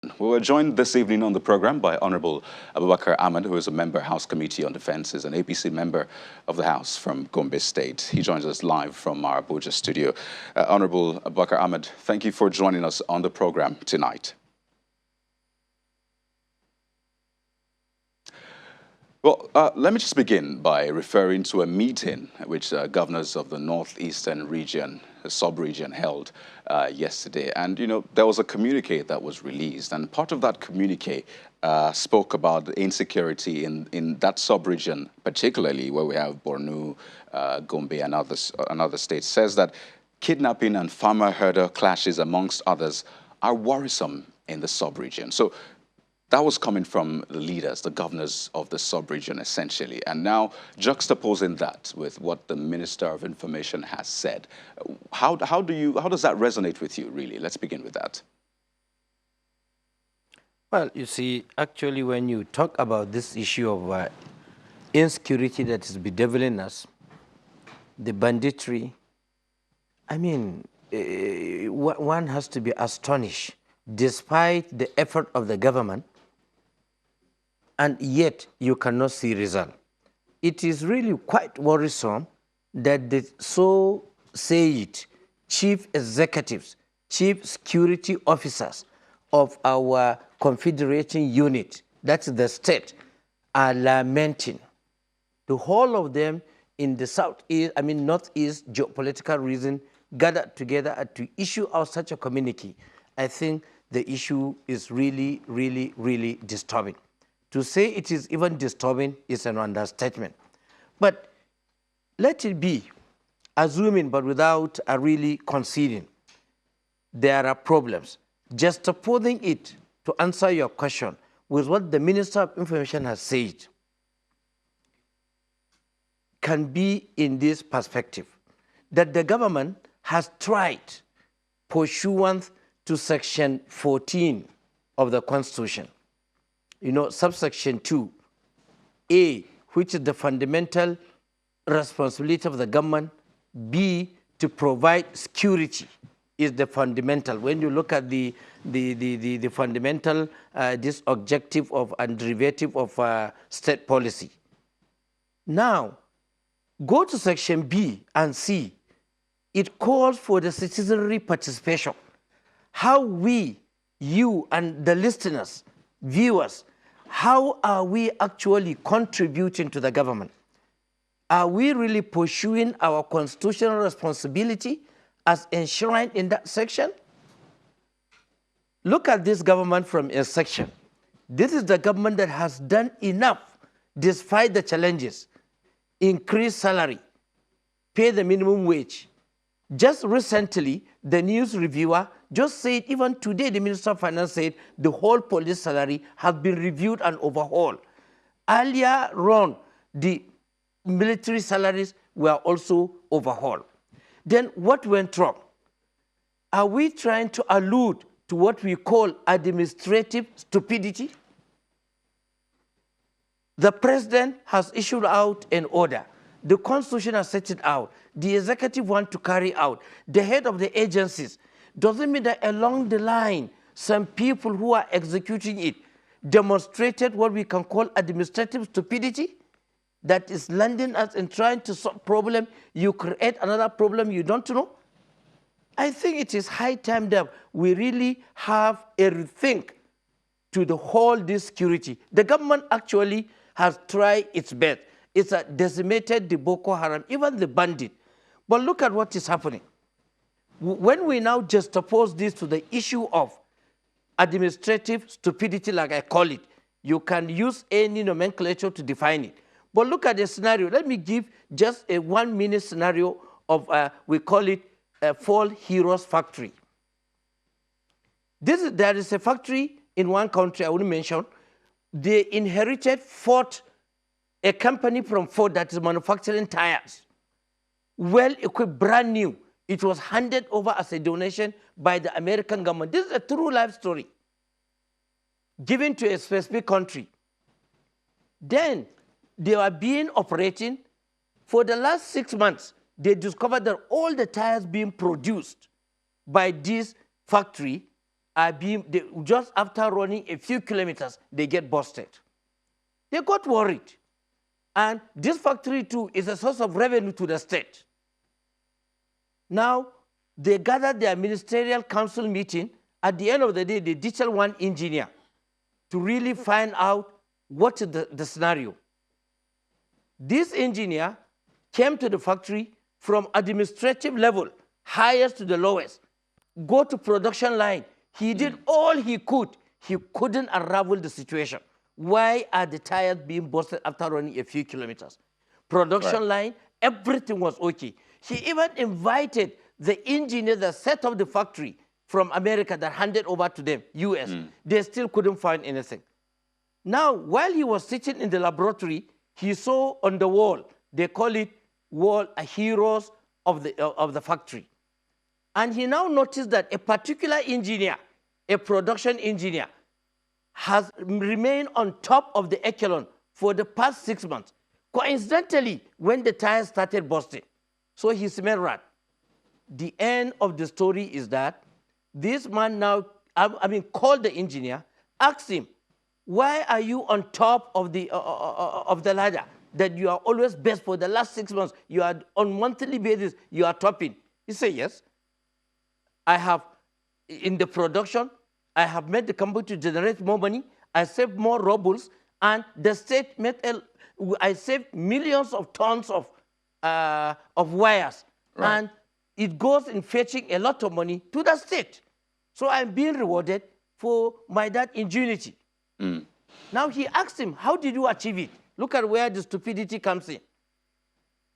We were joined this evening on the program by Honorable Abubakar Ahmed, who is a member House Committee on Defense, is an APC member of the House from Gombe State. He joins us live from our Abuja studio. Honorable Abubakar Ahmed, thank you for joining us on the program tonight. Well, let me just begin by referring to a meeting which governors of the northeastern region, the sub-region, held yesterday. And, you know, there was a communique that was released, and part of that communique spoke about the insecurity in that sub-region, particularly where we have Borno, Gombe, and other states, says that kidnapping and farmer-herder clashes, amongst others, are worrisome in the sub-region. So that was coming from the leaders, the governors of the sub-region, essentially. And now, juxtaposing that with what the Minister of Information has said, how does that resonate with you, really? Let's begin with that. Well, you see, actually, when you talk about this issue of insecurity that is bedeviling us, the banditry, I mean, one has to be astonished, despite the effort of the government, and yet you cannot see result. It is really quite worrisome that the so-said chief executives, chief security officers of our confederation unit, that's the state, are lamenting. The whole of them in the northeast geopolitical region gathered together to issue out such a communique. I think the issue is really, really, really disturbing. To say it is even disturbing is an understatement. But let it be, assuming but without really conceding, there are problems. Just putting it to answer your question with what the Minister of Information has said can be in this perspective, that the government has tried, pursuant to Section 14 of the Constitution, you know, subsection 2A, which is the fundamental responsibility of the government, B, to provide security is the fundamental. When you look at the fundamental, this objective of and derivative of state policy. Now, go to section B and C. It calls for the citizenry participation. How we, you and the listeners, viewers, how are we actually contributing to the government? Are we really pursuing our constitutional responsibility as enshrined in that section? Look at this government from a section. This is the government that has done enough, despite the challenges. Increase salary, pay the minimum wage. Just recently, the news reviewer just said, even today, the Minister of Finance said the whole police salary has been reviewed and overhauled. Earlier on, the military salaries were also overhauled. Then what went wrong? Are we trying to allude to what we call administrative stupidity? The president has issued out an order. The Constitution has set it out. The executive wants to carry out. The head of the agencies. Doesn't mean that along the line, some people who are executing it demonstrated what we can call administrative stupidity, that is landing us in trying to solve problem. You create another problem you don't know. I think it is high time that we really have a rethink to the whole this security. The government actually has tried its best. It's decimated the Boko Haram, even the bandit. But look at what is happening. When we now juxtapose this to the issue of administrative stupidity, like I call it, you can use any nomenclature to define it. But look at the scenario. Let me give just a 1-minute scenario of, we call it a Fall Heroes Factory. There is a factory in one country I wouldn't mention. They inherited Ford, a company from Ford that is manufacturing tires. Well equipped, brand new. It was handed over as a donation by the American government. This is a true life story given to a specific country. Then they were being operating for the last 6 months. They discovered that all the tires being produced by this factory are being, just after running a few kilometers, they get busted. They got worried. And this factory too is a source of revenue to the state. Now, they gathered their ministerial council meeting. At the end of the day, they detailed one engineer to really find out what is the scenario. This engineer came to the factory from administrative level, highest to the lowest, go to production line. He did all he could. He couldn't unravel the situation. Why are the tires being busted after running a few kilometers? Production line, everything was okay. He even invited the engineer that set up the factory from America that handed over to them, US. They still couldn't find anything. Now, while he was sitting in the laboratory, he saw on the wall, they call it wall, heroes of the factory. And he now noticed that a particular engineer, a production engineer, has remained on top of the echelon for the past 6 months. Coincidentally, when the tires started busting. So he smelled rat. The end of the story is that this man now, called the engineer, asked him, why are you on top of the ladder that you are always best for the last 6 months? You are on monthly basis, you are topping. He said, yes. I have, in the production, I have made the company to generate more money. I saved more rubles, and the state made I saved millions of tons of wires, and it goes in fetching a lot of money to the state. So I'm being rewarded for my that ingenuity. Now he asked him, how did you achieve it? Look at where the stupidity comes in.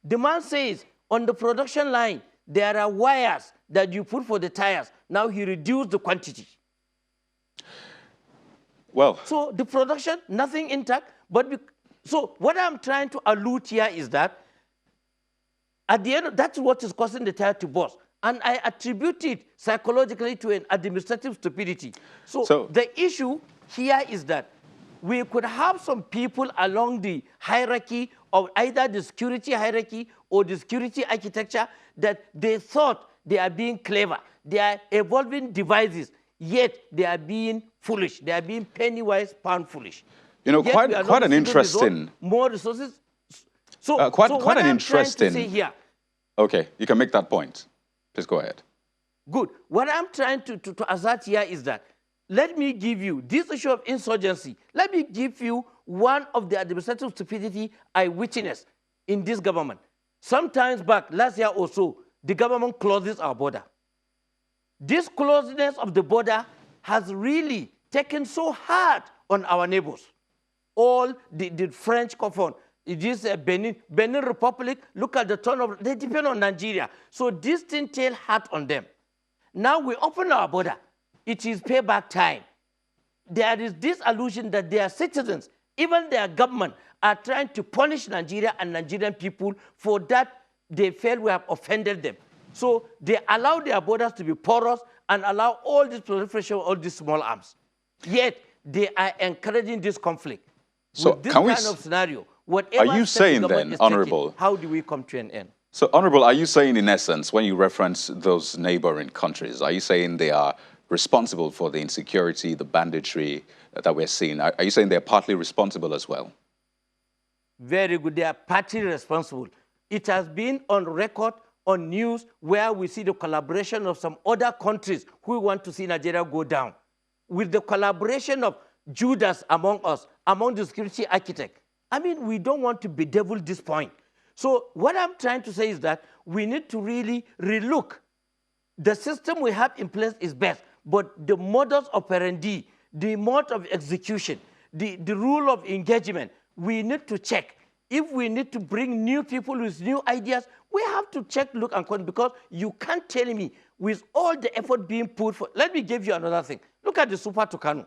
The man says, on the production line, there are wires that you put for the tires. Now he reduced the quantity. Well, so the production, nothing intact. So what I'm trying to allude here is that at the end, that's what is causing the tire to burst. And I attribute it psychologically to an administrative stupidity. So the issue here is that we could have some people along the hierarchy of either the security hierarchy or the security architecture that they thought they are being clever. They are evolving devices, yet they are being foolish. They are being penny-wise, pound-foolish. You know, quite an interesting... more resources. Quite an interesting... I'm trying to say here... Okay, you can make that point. Please go ahead. Good. What I'm trying to assert here is that, let me give you this issue of insurgency. Let me give you one of the administrative stupidity I witnessed in this government. Sometimes back, last year or so, the government closes our border. This closeness of the border has really taken so hard on our neighbors. All the French coffin, it is Benin Republic, look at the turnover, they depend on Nigeria. So this thing tail hard on them. Now we open our border. It is payback time. There is this illusion that their citizens, even their government, are trying to punish Nigeria and Nigerian people for that they feel we have offended them. So they allow their borders to be porous and allow all this proliferation, all these small arms. Yet they are encouraging this conflict. So with this kind of scenario, whatever are you saying then, Honorable, taking, how do we come to an end? So, Honorable, are you saying in essence, when you reference those neighboring countries, are you saying they are responsible for the insecurity, the banditry that we're seeing? Are you saying they're partly responsible as well? Very good. They are partly responsible. It has been on record, on news, where we see the collaboration of some other countries who want to see Nigeria go down. With the collaboration of Judas among us, among the security architect. I mean, we don't want to bedevil this point. So what I'm trying to say is that we need to really relook. The system we have in place is best, but the modus operandi, the mode of execution, the rule of engagement, we need to check. If we need to bring new people with new ideas, we have to check, look, and consider, because you can't tell me with all the effort being put for... Let me give you another thing. Look at the Super Tucano.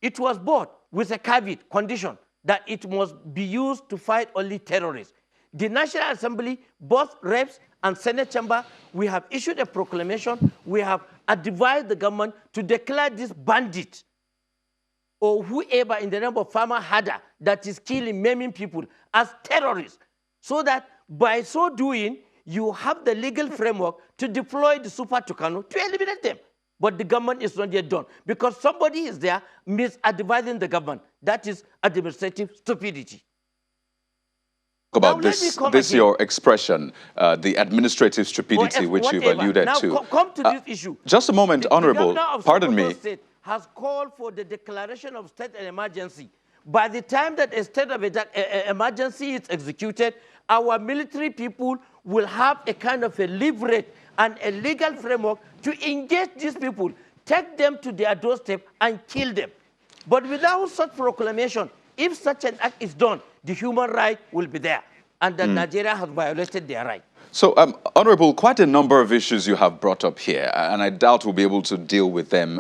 It was bought with a caveat condition that it must be used to fight only terrorists. The National Assembly, both reps and Senate chamber, we have issued a proclamation. We have advised the government to declare this bandit or whoever in the name of Farmer Hada that is killing, maiming people as terrorists, so that by so doing, you have the legal framework to deploy the Super Tucano to eliminate them. but the government is not yet done because somebody is there misadvising the government. That is administrative stupidity. About this your expression, the administrative stupidity, which you've alluded to. Now come to this issue. Just a moment, Honorable. Pardon me. State has called for the declaration of state and emergency. By the time that a state of emergency is executed, our military people will have a kind of a leverage and a legal framework to engage these people, take them to their doorstep and kill them. But without such proclamation, if such an act is done, the human right will be there, and that Nigeria has violated their right. So, Honorable, quite a number of issues you have brought up here, and I doubt we'll be able to deal with them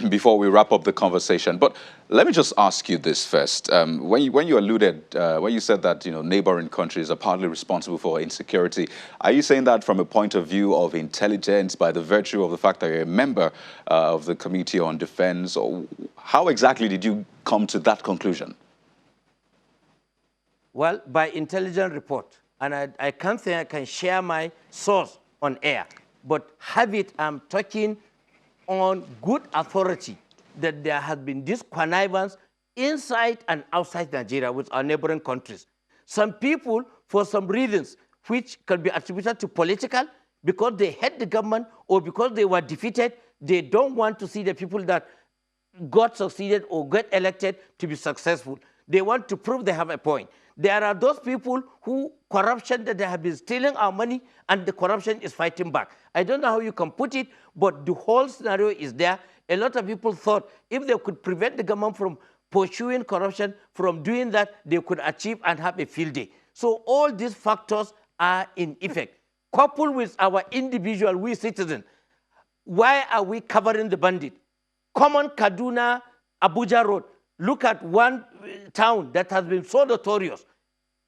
before we wrap up the conversation. But let me just ask you this first. When you said that neighboring countries are partly responsible for insecurity, are you saying that from a point of view of intelligence, by the virtue of the fact that you're a member of the Committee on Defense, or how exactly did you come to that conclusion? Well, by intelligence report. And I can't say I can share my source on air, but I'm talking on good authority that there has been this connivance inside and outside Nigeria with our neighboring countries. Some people, for some reasons, which can be attributed to political, because they hate the government or because they were defeated, they don't want to see the people that got succeeded or got elected to be successful. They want to prove they have a point. There are those people who corruption that they have been stealing our money and the corruption is fighting back. I don't know how you can put it, but the whole scenario is there. A lot of people thought if they could prevent the government from pursuing corruption, from doing that, they could achieve and have a field day. So all these factors are in effect. Coupled with our individual, we citizens, why are we covering the bandit? Common Kaduna, Abuja Road. Look at one town that has been so notorious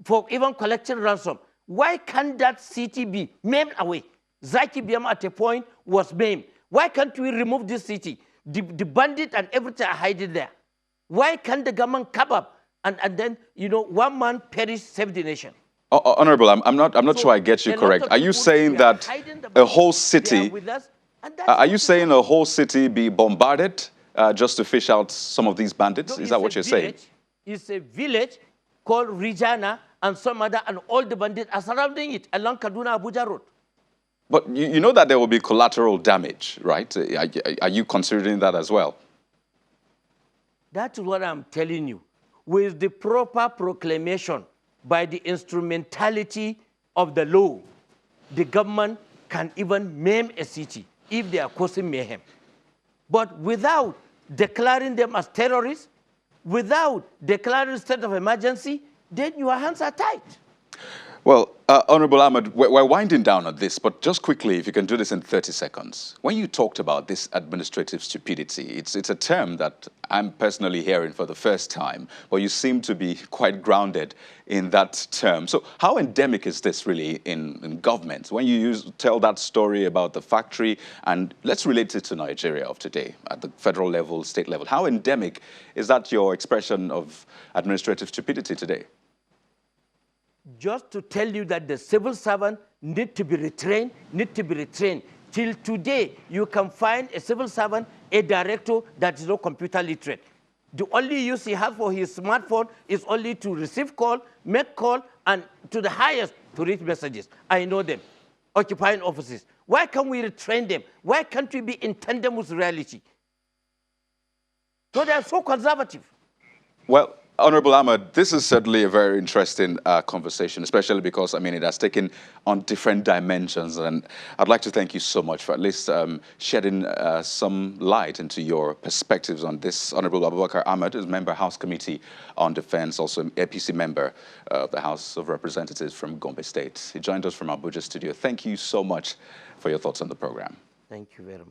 for even collecting ransom. Why can't that city be maimed away? Zaki Biam at a point was maimed. Why can't we remove this city? The bandit and everything are hiding there. Why can't the government come up and then, one man perish, save the nation? Honorable, I'm not sure I get you correct. Are you saying that a whole city, are you saying a whole city be bombarded just to fish out some of these bandits? No, is that what you're saying? It's a village called Rijana and some other, and all the bandits are surrounding it along Kaduna Abuja Road. But you know that there will be collateral damage, right? Are you considering that as well? That's what I'm telling you. With the proper proclamation by the instrumentality of the law, the government can even maim a city if they are causing mayhem. But without declaring them as terrorists, without declaring state of emergency, then your hands are tied. Well, Honorable Ahmed, we're winding down on this, but just quickly, if you can do this in 30 seconds. When you talked about this administrative stupidity, it's a term that I'm personally hearing for the first time, but you seem to be quite grounded in that term. So how endemic is this really in government? When you tell that story about the factory, and let's relate it to Nigeria of today, at the federal level, state level, how endemic is that your expression of administrative stupidity today? Just to tell you that the civil servant need to be retrained. Till today, you can find a civil servant, a director that is not computer literate. The only use he has for his smartphone is only to receive call, make call, and to the highest to read messages. I know them, occupying offices. Why can't we retrain them? Why can't we be in tandem with reality? So they are so conservative. Well, Honorable Ahmed, this is certainly a very interesting conversation, especially because, it has taken on different dimensions. And I'd like to thank you so much for at least shedding some light into your perspectives on this. Honorable Abubakar Ahmed is member House Committee on Defense, also an APC member of the House of Representatives from Gombe State. He joined us from Abuja studio. Thank you so much for your thoughts on the program. Thank you very much.